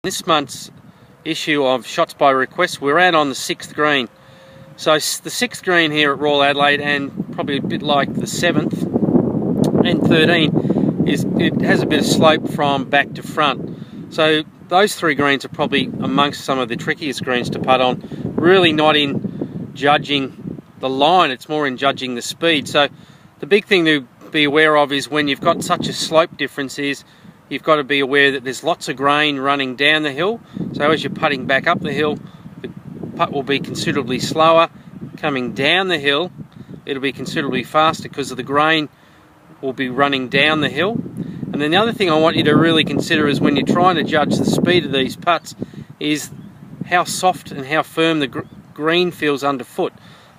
This month's issue of Shots by Request, we're out on the 6th green. So the 6th green here at Royal Adelaide, and probably a bit like the 7th and 13, it has a bit of slope from back to front. So those three greens are probably amongst some of the trickiest greens to putt on. Really not in judging the line, it's more in judging the speed. So the big thing to be aware of is when you've got such a slope difference is you've got to be aware that there's lots of grain running down the hill. So as you're putting back up the hill, the putt will be considerably slower. Coming down the hill, it'll be considerably faster because of the grain will be running down the hill. And then the other thing I want you to really consider is when you're trying to judge the speed of these putts is how soft and how firm the green feels underfoot.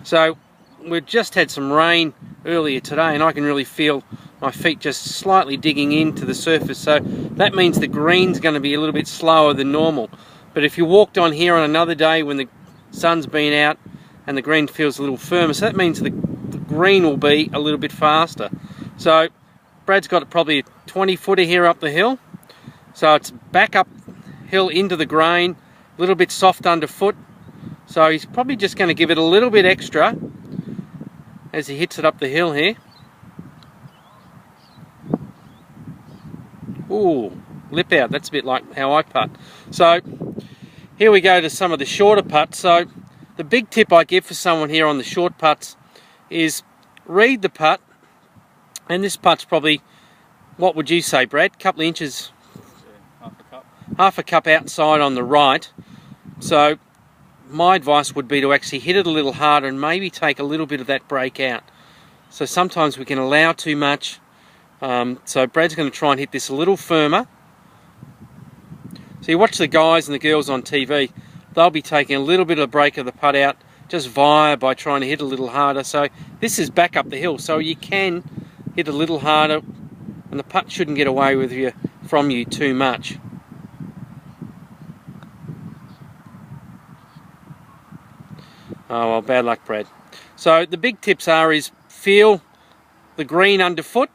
So we've just had some rain earlier today and I can really feel my feet just slightly digging into the surface, so that means the green's going to be a little bit slower than normal. But if you walked on here on another day when the sun's been out and the green feels a little firmer, so that means the green will be a little bit faster. So Brad's got probably a 20 footer here up the hill, so it's back up hill into the grain, a little bit soft underfoot, so he's probably just going to give it a little bit extra as he hits it up the hill here. Ooh, lip out, that's a bit like how I putt. So here we go to some of the shorter putts. So the big tip I give for someone here on the short putts is read the putt, and this putt's probably, what would you say, Brad? Couple of inches, yeah, half a cup outside on the right. So my advice would be to actually hit it a little harder and maybe take a little bit of that break out. So sometimes we can allow too much. So Brad's going to try and hit this a little firmer. So you watch the guys and the girls on TV, they'll be taking a little bit of a break of the putt out just by trying to hit a little harder. So this is back up the hill, so you can hit a little harder and the putt shouldn't get away with you from you too much. Oh well, bad luck, Brad. So the big tips is feel the green underfoot,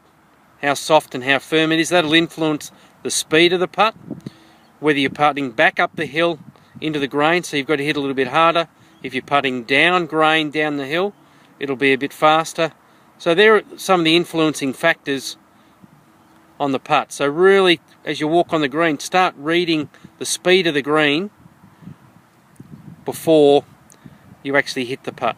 how soft and how firm it is. That'll influence the speed of the putt, whether you're putting back up the hill into the grain, so you've got to hit a little bit harder. If you're putting down grain down the hill, it'll be a bit faster. So there are some of the influencing factors on the putt. So really, as you walk on the green, start reading the speed of the green before you actually hit the putt.